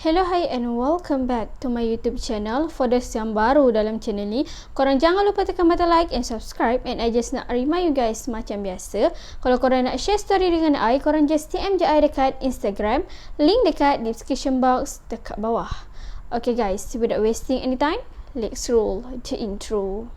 Hello, hi and welcome back to my YouTube channel. For those yang baru dalam channel ni, korang jangan lupa tekan button like and subscribe. And I just nak remind you guys macam biasa, kalau korang nak share story dengan I, korang just DM je I dekat Instagram. Link dekat description box dekat bawah. Okay guys, without wasting any time, let's roll the intro.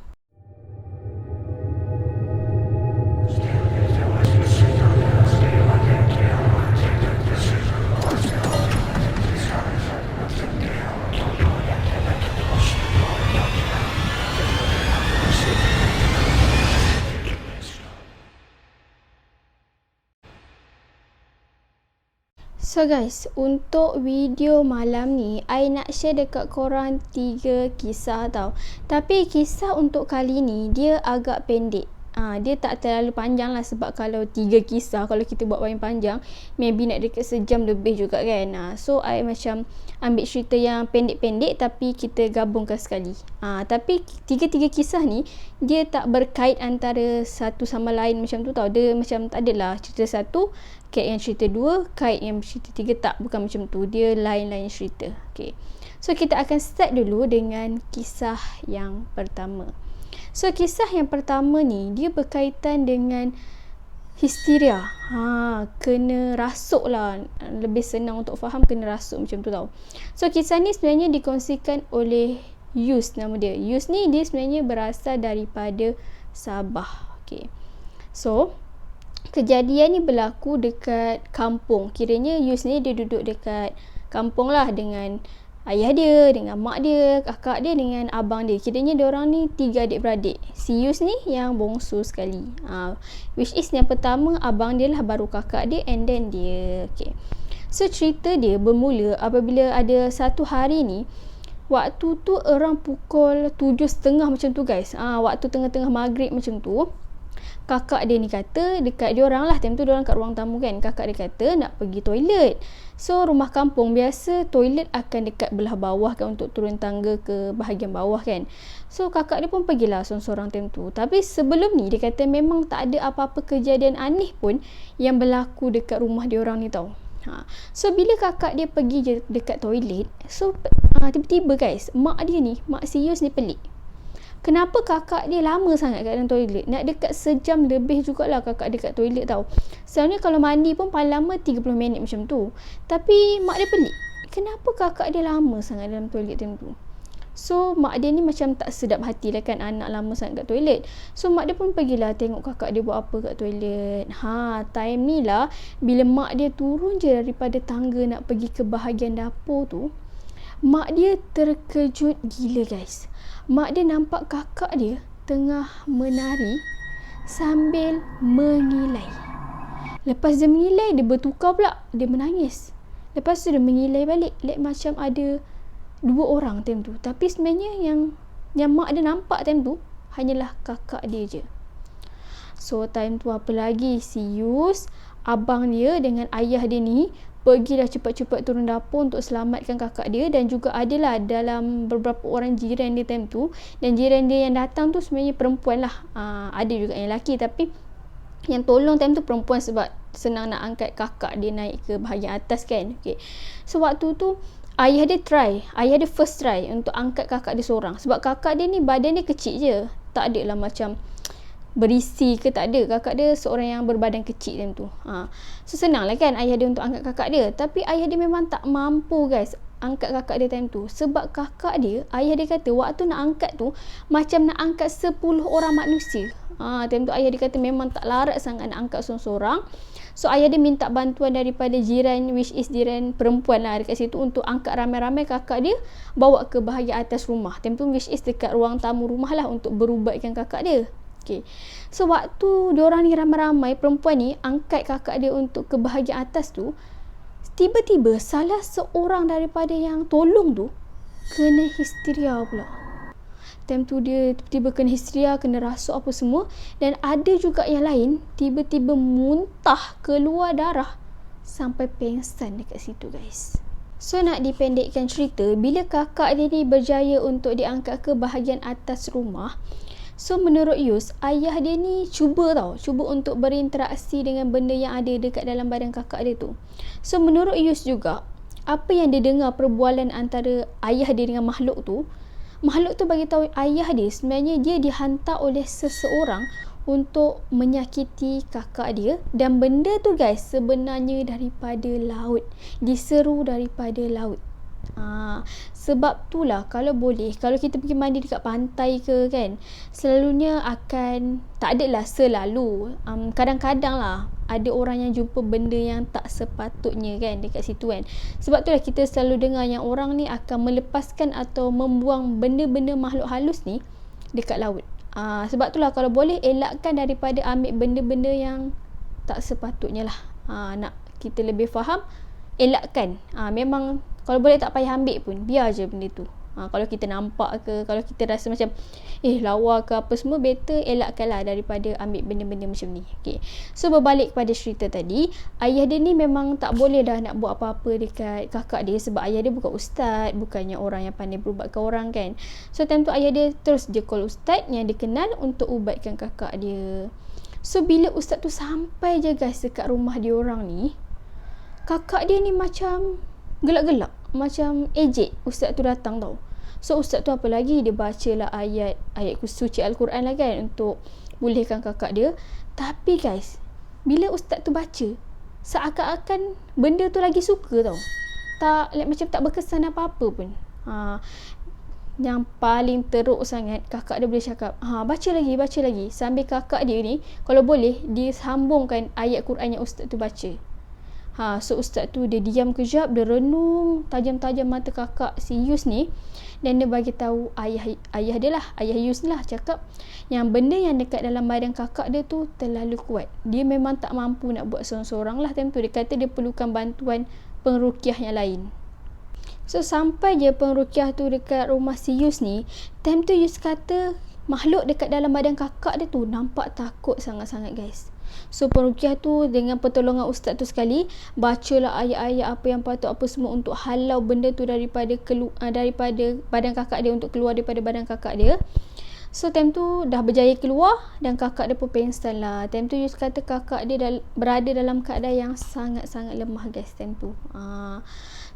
So guys, untuk video malam ni, I nak share dekat korang 3 kisah tau. Tapi kisah untuk kali ni, dia agak pendek. Dia tak terlalu panjang lah, sebab kalau 3 kisah, kalau kita buat paling panjang, maybe nak dekat sejam lebih juga kan. So I macam ambil cerita yang pendek-pendek tapi kita gabungkan sekali. Tapi 3 kisah ni, dia tak berkait antara satu sama lain macam tu tau. Dia macam tak adalah cerita satu kait yang cerita 2, kait yang cerita 3, tak, bukan macam tu. Dia lain-lain cerita. Okay. So kita akan start dulu dengan kisah yang pertama. So kisah yang pertama ni, dia berkaitan dengan histeria. Kena rasuk lah. Lebih senang untuk faham, kena rasuk macam tu tau. So kisah ni sebenarnya dikongsikan oleh Yus, nama dia. Yus ni dia sebenarnya berasal daripada Sabah. Okay. So kejadian ni berlaku dekat kampung. Kiranya Yus ni dia duduk dekat kampung lah dengan ayah dia, dengan mak dia, kakak dia, dengan abang dia. Kiranya diorang ni 3 adik-beradik. Si Yus ni yang bongsu sekali. Which is yang pertama abang dia lah, baru kakak dia, and then dia. Okay. So cerita dia bermula apabila ada satu hari ni, waktu tu around pukul 7.30 macam tu guys. Waktu tengah-tengah maghrib macam tu, kakak dia ni kata dekat diorang lah, time tu diorang kat ruang tamu kan, kakak dia kata nak pergi toilet. So rumah kampung biasa toilet akan dekat belah bawah kan, untuk turun tangga ke bahagian bawah kan. So kakak dia pun pergilah sorang-sorang time tu. Tapi sebelum ni dia kata memang tak ada apa-apa kejadian aneh pun yang berlaku dekat rumah diorang ni tau. So bila kakak dia pergi je dekat toilet, so tiba-tiba guys, mak dia ni, mak si Yus ni pelik. Kenapa kakak dia lama sangat kat dalam toilet? Nak dekat sejam lebih jugalah kakak dia kat toilet tau. Sebenarnya kalau mandi pun paling lama 30 minit macam tu. Tapi mak dia pelik. Kenapa kakak dia lama sangat dalam toilet time tu? So mak dia ni macam tak sedap hati lah kan, anak lama sangat kat toilet. So mak dia pun pergilah tengok kakak dia buat apa kat toilet. Time ni lah, bila mak dia turun je daripada tangga nak pergi ke bahagian dapur tu, mak dia terkejut gila guys. Mak dia nampak kakak dia tengah menari sambil mengilai. Lepas dia mengilai, dia bertukar pula, dia menangis. Lepas tu dia mengilai balik, macam ada 2 orang time tu. Tapi sebenarnya yang mak dia nampak time tu hanyalah kakak dia je. So time tu apa lagi, si Yus, abang dia dengan ayah dia ni pergilah cepat-cepat turun dapur untuk selamatkan kakak dia. Dan juga adalah dalam beberapa orang jiran dia time tu. Dan jiran dia yang datang tu sebenarnya perempuan lah. Ada juga yang lelaki, tapi yang tolong time tu perempuan, sebab senang nak angkat kakak dia naik ke bahagian atas kan. Okay. So waktu tu ayah dia first try untuk angkat kakak dia seorang. Sebab kakak dia ni badan dia kecil je, tak ada lah macam berisi ke, tak ada. Kakak dia seorang yang berbadan kecil time tu. So senang lah kan ayah dia untuk angkat kakak dia. Tapi ayah dia memang tak mampu guys angkat kakak dia time tu. Sebab kakak dia, ayah dia kata waktu nak angkat tu macam nak angkat 10 orang manusia. Time tu ayah dia kata memang tak larat sangat nak angkat seorang-seorang. So ayah dia minta bantuan daripada jiran, which is jiran perempuan lah dekat situ, untuk angkat ramai-ramai kakak dia, bawa ke bahagian atas rumah. Time tu which is dekat ruang tamu rumah lah, untuk berubatkan kakak dia. Okay. So waktu diorang ni ramai-ramai, perempuan ni angkat kakak dia untuk ke bahagian atas tu, tiba-tiba salah seorang daripada yang tolong tu kena histeria pula. Time tu dia tiba-tiba kena histeria, kena rasuk apa semua. Dan ada juga yang lain tiba-tiba muntah, keluar darah sampai pengsan dekat situ guys. So nak dipendekkan cerita, bila kakak dia ni berjaya untuk diangkat ke bahagian atas rumah, so menurut Yus, ayah dia ni cuba untuk berinteraksi dengan benda yang ada dekat dalam badan kakak dia tu. So menurut Yus juga, apa yang dia dengar perbualan antara ayah dia dengan makhluk tu bagi tahu ayah dia sebenarnya dia dihantar oleh seseorang untuk menyakiti kakak dia, dan benda tu guys sebenarnya daripada laut, diseru daripada laut. Sebab itulah kalau kita pergi mandi dekat pantai ke kan, selalunya akan, tak adalah selalu, kadang-kadang lah ada orang yang jumpa benda yang tak sepatutnya kan dekat situ kan. Sebab itulah kita selalu dengar yang orang ni akan melepaskan atau membuang benda-benda makhluk halus ni dekat laut. Sebab itulah kalau boleh elakkan daripada ambil benda-benda yang tak sepatutnya lah. Nak kita lebih faham, elakkan. Memang kalau boleh tak payah ambil pun, biar je benda tu. Kalau kita nampak ke, kalau kita rasa macam lawa ke apa semua, better elakkan lah daripada ambil benda-benda macam ni. Okay. So berbalik kepada cerita tadi, ayah dia ni memang tak boleh dah nak buat apa-apa dekat kakak dia, sebab ayah dia bukan ustaz, bukannya orang yang pandai berubatkan orang kan. So time tu ayah dia terus dia call ustaz yang dia kenal untuk ubatkan kakak dia. So bila ustaz tu sampai je guys dekat rumah dia orang ni, kakak dia ni macam gelak-gelak, macam ejek ustaz tu datang tau. So ustaz tu apa lagi, dia bacalah ayat suci Al-Quran lah kan untuk pulihkan kakak dia. Tapi guys, bila ustaz tu baca, seakan-akan benda tu lagi suka tau, macam tak berkesan apa-apa pun. Yang paling teruk sangat, kakak dia boleh cakap, baca lagi, sambil kakak dia ni kalau boleh dia sambungkan ayat Quran yang ustaz tu baca. So ustaz tu dia diam kejap, dia renung tajam-tajam mata kakak si Yus ni, dan dia bagi tahu ayah dia lah, ayah Yus lah, cakap yang benda yang dekat dalam badan kakak dia tu terlalu kuat. Dia memang tak mampu nak buat seorang-seorang lah time tu. Dia kata dia perlukan bantuan pengruqyah yang lain. So sampai je pengruqyah tu dekat rumah si Yus ni, time tu Yus kata makhluk dekat dalam badan kakak dia tu nampak takut sangat-sangat guys. So peruqyah tu dengan pertolongan ustaz tu sekali, bacalah ayat-ayat apa yang patut apa semua untuk halau benda tu daripada badan kakak dia, untuk keluar daripada badan kakak dia. So time tu dah berjaya keluar dan kakak dia pun pengsan lah. Time tu Yus kata kakak dia berada dalam keadaan yang sangat-sangat lemah guys time tu.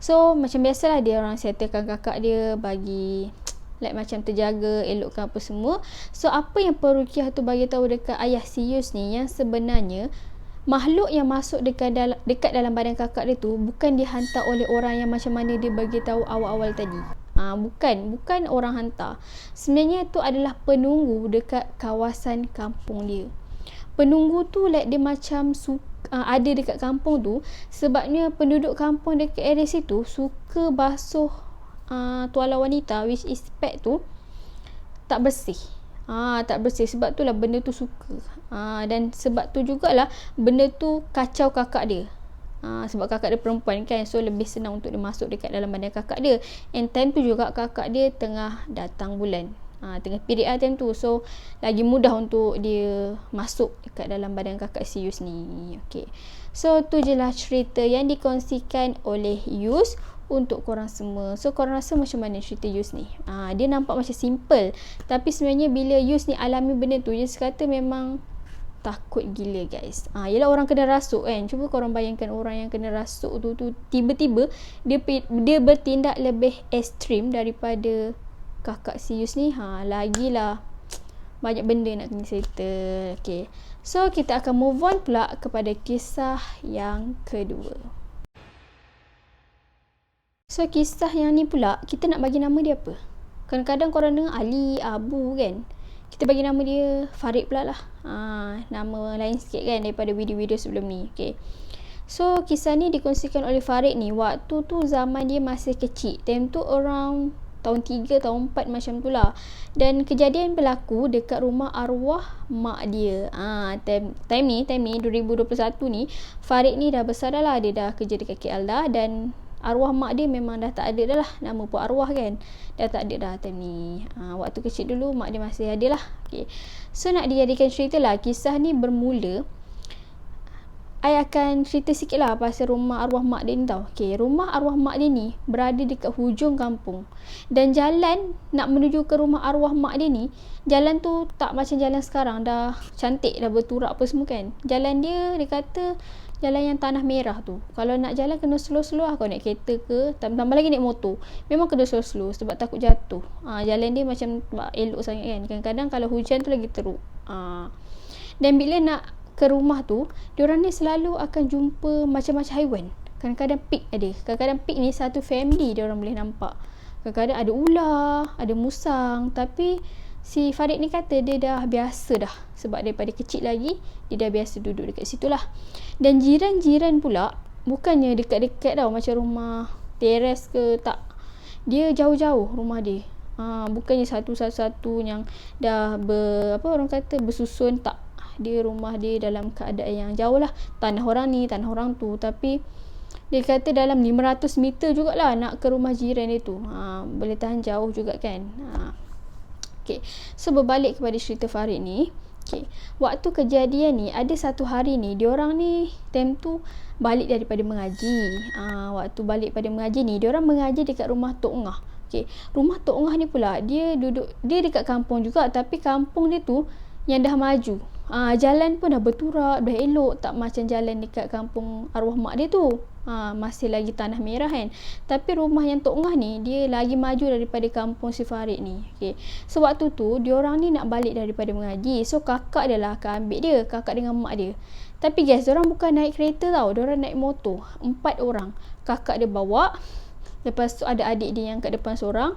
So macam biasalah dia orang settlekan kakak dia, bagi macam terjaga, elokkan apa semua. So apa yang peruqyah tu bagi tahu dekat ayah si Yus ni, yang sebenarnya makhluk yang masuk dekat dalam badan kakak dia tu bukan dihantar oleh orang yang macam mana dia bagi tahu awal-awal tadi. Bukan orang hantar. Sebenarnya tu adalah penunggu dekat kawasan kampung dia. Penunggu tu dia macam ada dekat kampung tu, sebabnya penduduk kampung dekat area situ suka basuh tuala wanita, which is pad tu tak bersih. Sebab tu lah benda tu suka. Dan sebab tu jugalah benda tu kacau kakak dia. Sebab kakak dia perempuan kan, so lebih senang untuk dia masuk dekat dalam badan kakak dia. And time tu juga kakak dia tengah datang bulan, tengah period time tu, so lagi mudah untuk dia masuk dekat dalam badan kakak si Yus ni. Okay. So tu je lah cerita yang dikongsikan oleh Yus untuk korang semua. So korang rasa macam mana cerita Yus ni? Dia nampak macam simple, tapi sebenarnya bila Yus ni alami benda tu, Yus kata memang takut gila guys. Yelah orang kena rasuk kan. Cuba korang bayangkan orang yang kena rasuk tu tiba-tiba dia bertindak lebih ekstrim daripada kakak si Yus ni. Lagilah banyak benda nak kena settle. Okay. So kita akan move on pula kepada kisah yang kedua. So kisah yang ni pula, kita nak bagi nama dia apa? Kadang-kadang korang dengar Ali, Abu kan, kita bagi nama dia Farid pula lah. Nama lain sikit kan daripada video-video sebelum ni. Okay. So kisah ni dikongsikan oleh Farid ni, waktu tu zaman dia masih kecil. Time tu around tahun 3, tahun 4 macam tu lah. Dan kejadian berlaku dekat rumah arwah mak dia. Time ni 2021 ni, Farid ni dah besar dah lah. Dia dah kerja dekat KL dah, dan arwah mak dia memang dah tak ada dah lah. Nama pun arwah kan, dah tak ada dah time ni. Waktu kecil dulu mak dia masih ada lah. Okay. So nak dijadikan cerita lah, kisah ni bermula, I akan cerita sikit lah pasal rumah arwah mak dia ni tau. Okay, rumah arwah mak dia ni berada dekat hujung kampung, dan jalan nak menuju ke rumah arwah mak dia ni, jalan tu tak macam jalan sekarang, dah cantik, dah berturak apa semua kan. Jalan dia kata jalan yang tanah merah tu. Kalau nak jalan kena slow-slow lah. Kau naik kereta ke, tambah lagi naik motor, memang kena slow-slow sebab takut jatuh. Jalan dia macam elok sangat kan. Kadang-kadang kalau hujan tu lagi teruk. Dan bila nak ke rumah tu, diorang ni selalu akan jumpa macam-macam haiwan. Kadang-kadang pig ada. Kadang-kadang pig ni satu family diorang boleh nampak. Kadang-kadang ada ular, ada musang. Tapi si Farid ni kata dia dah biasa dah. Sebab daripada kecil lagi dia dah biasa duduk dekat situ lah. Dan jiran-jiran pula bukannya dekat-dekat tau, macam rumah teres ke, tak. Dia jauh-jauh rumah dia. Bukannya satu-satu yang dah orang kata bersusun, tak. Dia rumah dia dalam keadaan yang jauh lah. Tanah orang ni, tanah orang tu. Tapi dia kata dalam 500 meter jugalah nak ke rumah jiran dia tu. Boleh tahan jauh juga kan. Okay. So berbalik kepada cerita Farid ni. Okay. Waktu kejadian ni, ada satu hari ni, diorang ni time tu balik daripada mengaji. Waktu balik pada mengaji ni, diorang mengaji dekat rumah Tok Ngah. Okay. Rumah Tok Ngah ni pula, dia dekat kampung juga, tapi kampung dia tu yang dah maju. Jalan pun dah berturak, dah elok, tak macam jalan dekat kampung arwah mak dia tu. Masih lagi tanah merah kan. Tapi rumah yang Tok Ngah ni, dia lagi maju daripada kampung si Farid ni. Okay. So waktu tu diorang ni nak balik daripada mengaji. So kakak dia lah akan ambil dia, kakak dengan mak dia. Tapi guys, diorang bukan naik kereta tau, diorang naik motor. 4 orang. Kakak dia bawa, lepas tu ada adik dia yang kat depan seorang,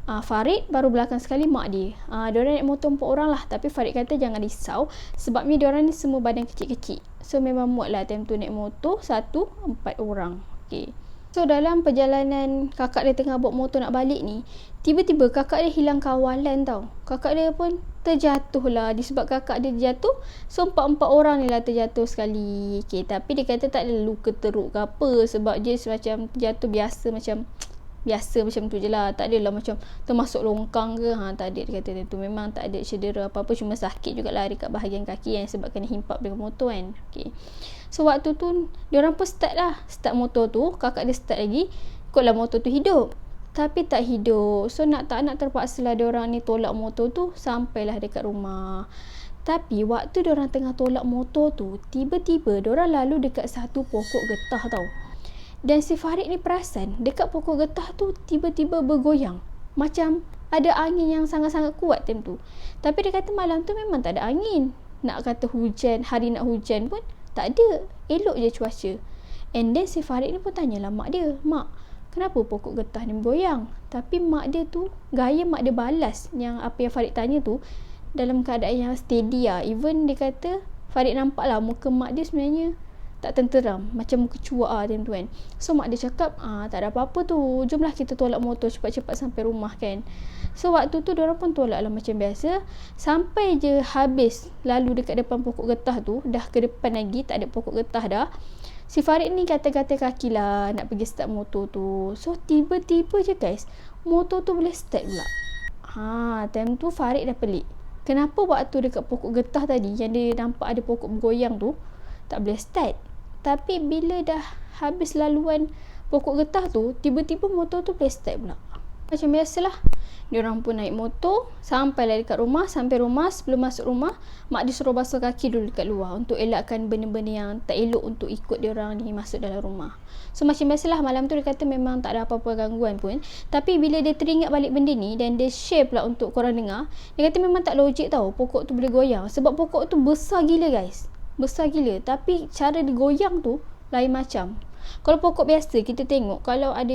Farid, baru belakang sekali mak dia. Diorang naik motor 4 orang lah. Tapi Farid kata jangan risau, sebab ni diorang ni semua badan kecil-kecil. So memang muat lah time tu naik motor 4 orang. Okay. So dalam perjalanan kakak dia tengah bawa motor nak balik ni, tiba-tiba kakak dia hilang kawalan tau. Kakak dia pun terjatuh lah. Disebab kakak dia jatuh, so 4 orang ni lah terjatuh sekali. Okay. Tapi dia kata tak ada luka teruk ke apa, sebab dia macam jatuh biasa macam tu je lah. Tak adalah macam termasuk longkang ke. Tak ada, dia kata tu. Memang tak ada cedera apa-apa, cuma sakit jugalah dekat bahagian kaki yang sebab kena himpap dengan motor kan. Okay. So waktu tu diorang pun start motor tu. Kakak dia start lagi, ikutlah motor tu hidup. Tapi tak hidup. So nak terpaksa lah diorang ni tolak motor tu sampailah dekat rumah. Tapi waktu diorang tengah tolak motor tu, tiba-tiba diorang lalu dekat satu pokok getah tau. Dan si Farid ni perasan dekat pokok getah tu tiba-tiba bergoyang. Macam ada angin yang sangat-sangat kuat time tu. Tapi dia kata malam tu memang tak ada angin. Nak kata hujan, hari nak hujan pun tak ada. Elok je cuaca. And then si Farid ni pun tanyalah mak dia, "Mak, kenapa pokok getah ni bergoyang?" Tapi mak dia tu, gaya mak dia balas yang apa yang Farid tanya tu dalam keadaan yang steady lah. Even dia kata Farid nampak lah muka mak dia sebenarnya tak tenteram, macam muka cuak time tu kan. So mak dia cakap, tak ada apa-apa tu, jomlah kita tolak motor cepat-cepat sampai rumah kan. So waktu tu diorang pun tolak lah macam biasa. Sampai je habis lalu dekat depan pokok getah tu, dah ke depan lagi tak ada pokok getah dah. Si Farid ni kata-kata kaki lah nak pergi start motor tu. So tiba-tiba je guys, motor tu boleh start pula. Time tu Farid dah pelik, kenapa waktu dekat pokok getah tadi yang dia nampak ada pokok bergoyang tu tak boleh start. Tapi bila dah habis laluan pokok getah tu, tiba-tiba motor tu boleh start pula. Macam biasalah, diorang pun naik motor sampailah dekat rumah. Sampai rumah, sebelum masuk rumah, mak dia suruh basuh kaki dulu dekat luar untuk elakkan benda-benda yang tak elok untuk ikut diorang ni masuk dalam rumah. So macam biasalah, malam tu dia kata memang tak ada apa-apa gangguan pun. Tapi bila dia teringat balik benda ni dan dia share pula untuk korang dengar, dia kata memang tak logik tau pokok tu boleh goyang. Sebab pokok tu besar gila guys, besar gila. Tapi cara dia goyang tu lain macam. Kalau pokok biasa kita tengok, kalau ada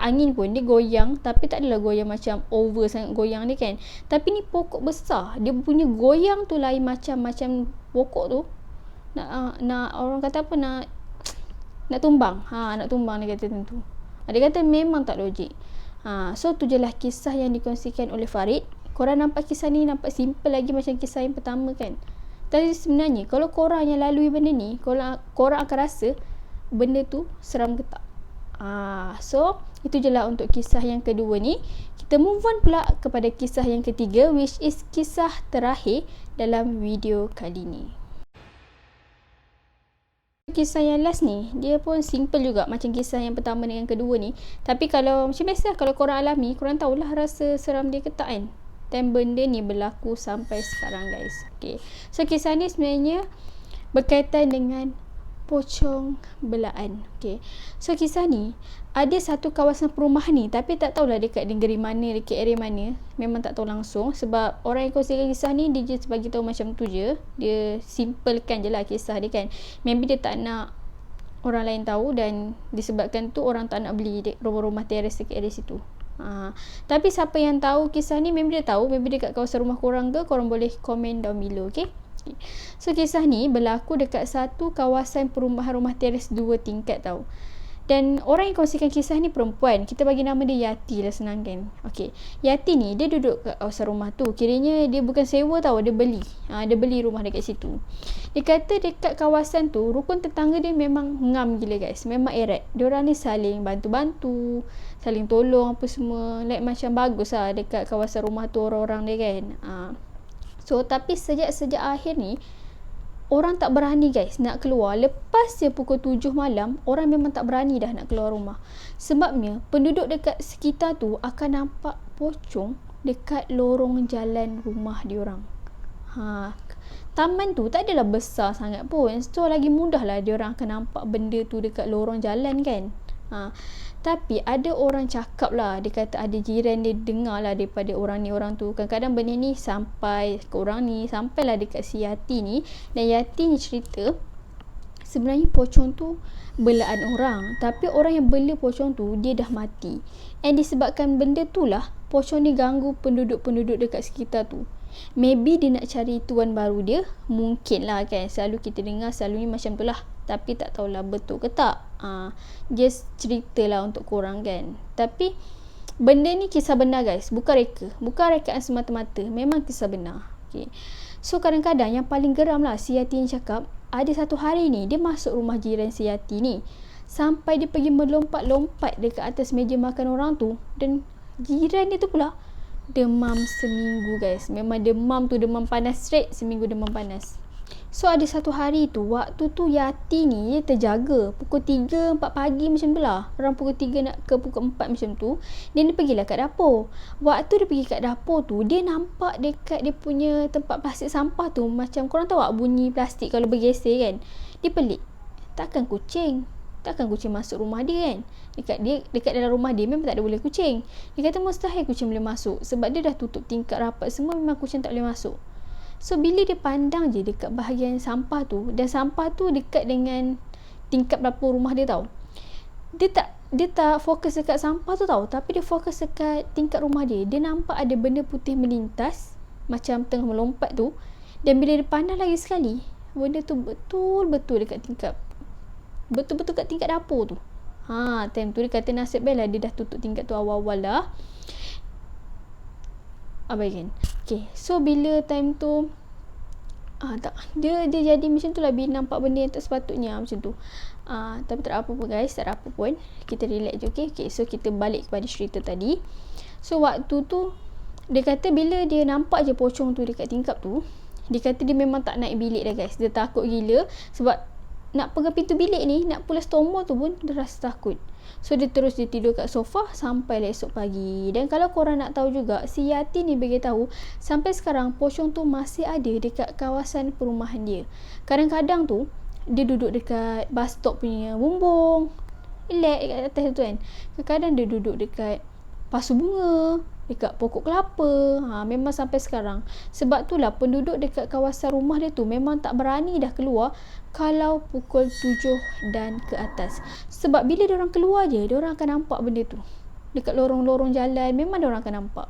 angin pun dia goyang, tapi tak adalah goyang macam over sangat goyang ni kan. Tapi ni pokok besar, dia punya goyang tu lain macam pokok tu nak orang kata apa, nak tumbang. Nak tumbang dia kata tentu. Dia kata memang tak logik. So tu je lah kisah yang dikongsikan oleh Farid. Korang nampak kisah ni nampak simple lagi macam kisah yang pertama kan. Tapi sebenarnya kalau korang yang lalui benda ni, korang akan rasa benda tu seram ke tak. So itu je lah untuk kisah yang kedua ni. Kita move on pula kepada kisah yang ketiga, which is kisah terakhir dalam video kali ni. Kisah yang last ni, dia pun simple juga macam kisah yang pertama dengan kedua ni. Tapi kalau macam biasa, kalau korang alami, korang tahulah rasa seram dia ke tak kan. Dan benda ni berlaku sampai sekarang guys. Okay. So kisah ni sebenarnya berkaitan dengan pocong belaan. Okay. So kisah ni ada satu kawasan perumahan ni, tapi tak tahulah dekat negeri mana, dekat area mana, memang tak tahu langsung. Sebab orang yang kongsikan kisah ni, dia just bagi tahu macam tu je, dia simplekan je lah kisah dia kan. Maybe dia tak nak orang lain tahu, dan disebabkan tu orang tak nak beli rumah-rumah teres dekat area situ. Tapi siapa yang tahu kisah ni, maybe dia tahu, maybe dekat kawasan rumah korang ke, korang boleh komen down below. Okay. So kisah ni berlaku dekat satu kawasan perumahan rumah teres 2 tingkat tau. Dan orang yang kongsikan kisah ni perempuan. Kita bagi nama dia Yati lah, senang kan. Okay. Yati ni dia duduk kat kawasan rumah tu. Kiranya dia bukan sewa tau, dia beli. Dia beli rumah dekat situ. Dia kata dekat kawasan tu, rukun tetangga dia memang ngam gila guys. Memang erat. Diorang ni saling bantu-bantu, saling tolong apa semua. Like macam bagus lah dekat kawasan rumah tu orang-orang dia kan. So tapi sejak akhir ni, orang tak berani guys nak keluar. Lepas je pukul 7 malam, orang memang tak berani dah nak keluar rumah. Sebabnya penduduk dekat sekitar tu akan nampak pocong dekat lorong jalan rumah diorang. Taman tu tak adalah besar sangat pun, so lagi mudah lah diorang akan nampak benda tu dekat lorong jalan kan. Tapi ada orang cakap lah, dia kata ada jiran dia dengar lah daripada orang tu. Kadang-kadang benda ni sampai ke orang ni, sampailah dekat si Yati ni. Dan Yati ni cerita sebenarnya pocong tu belaan orang, tapi orang yang bela pocong tu dia dah mati. And disebabkan benda tu lah, pocong ni ganggu penduduk-penduduk dekat sekitar tu. Maybe dia nak cari tuan baru dia, mungkin lah kan. Selalu kita dengar selalunya macam tu lah, tapi tak tahulah betul ke tak. Just cerita lah untuk korang kan. Tapi benda ni kisah benar guys, bukan reka, bukan rekaan semata-mata, memang kisah benar. Okay. So kadang-kadang yang paling geram lah, si Yati ni cakap ada satu hari ni dia masuk rumah jiran si Yati ni, sampai dia pergi melompat-lompat dekat atas meja makan orang tu. Dan jiran dia tu pula demam seminggu guys. Memang demam panas straight, seminggu demam panas. So ada satu hari tu, waktu tu Yati ni dia terjaga pukul 3-4 pagi macam tu lah. Orang pukul 3 nak ke pukul 4 macam tu, dia pergilah kat dapur. Waktu dia pergi kat dapur tu, dia nampak dekat dia punya tempat plastik sampah tu, macam korang tahu tak bunyi plastik kalau bergeser kan. Dia pelik, takkan kucing masuk rumah dia kan. Dekat dalam rumah dia memang tak ada boleh kucing. Dia kata mustahil kucing boleh masuk, sebab dia dah tutup tingkap rapat semua, memang kucing tak boleh masuk. So bila dia pandang je dekat bahagian sampah tu, dan sampah tu dekat dengan tingkap dapur rumah dia tau, dia tak fokus dekat sampah tu tau, tapi dia fokus dekat tingkap rumah dia. Dia nampak ada benda putih melintas macam tengah melompat tu. Dan bila dia pandang lagi sekali, benda tu betul-betul dekat tingkap, betul-betul kat tingkap dapur tu. Time tu dia kata nasib baik lah dia dah tutup tingkap tu awal-awal lah. Abaikan. Okay, so bila time tu dia jadi macam tu lah, bila nampak benda yang tak sepatutnya macam tu. Tapi tak ada apa pun guys, tak ada apa pun, kita relax je. Okay, so kita balik kepada cerita tadi. So waktu tu dia kata bila dia nampak je pocong tu dekat tingkap tu, dia kata dia memang tak naik bilik dah guys. Dia takut gila, sebab nak pegang pintu bilik ni, nak pulas tombol tu pun dia rasa takut. So dia tidur kat sofa sampai esok pagi. Dan kalau korang nak tahu juga, si Yati ni beritahu sampai sekarang pocong tu masih ada dekat kawasan perumahan dia. Kadang-kadang tu dia duduk dekat bus stop punya bumbung, relax kat atas tu kan. Kadang-kadang dia duduk dekat pasu bunga, dekat pokok kelapa. Memang sampai sekarang. Sebab itulah penduduk dekat kawasan rumah dia tu memang tak berani dah keluar kalau pukul 7 dan ke atas. Sebab bila diorang keluar je, diorang akan nampak benda tu dekat lorong-lorong jalan. Memang diorang akan nampak.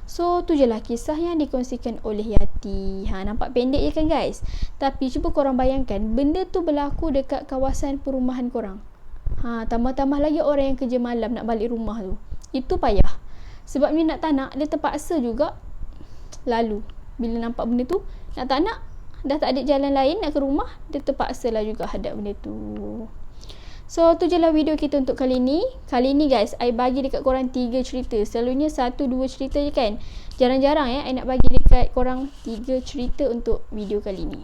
So tu je lah kisah yang dikongsikan oleh Yati. Nampak pendek je kan guys, tapi cuba korang bayangkan, benda tu berlaku dekat kawasan perumahan korang. Tambah-tambah lagi orang yang kerja malam nak balik rumah tu, itu payah. Sebab ni nak tak nak, dia terpaksa juga lalu. Bila nampak benda tu, nak tak nak, dah tak ada jalan lain nak ke rumah, dia terpaksa lah juga hadap benda tu. So tu je lah video kita untuk kali ni. Kali ni guys, I bagi dekat korang 3 cerita. Selalunya 1-2 cerita je kan. Jarang-jarang I nak bagi dekat korang 3 cerita untuk video kali ni.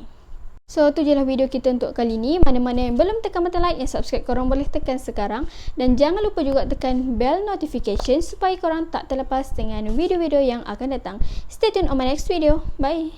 So tu je lah video kita untuk kali ni. Mana-mana yang belum tekan button like dan subscribe, korang boleh tekan sekarang. Dan jangan lupa juga tekan bell notification supaya korang tak terlepas dengan video-video yang akan datang. Stay tuned on my next video. Bye.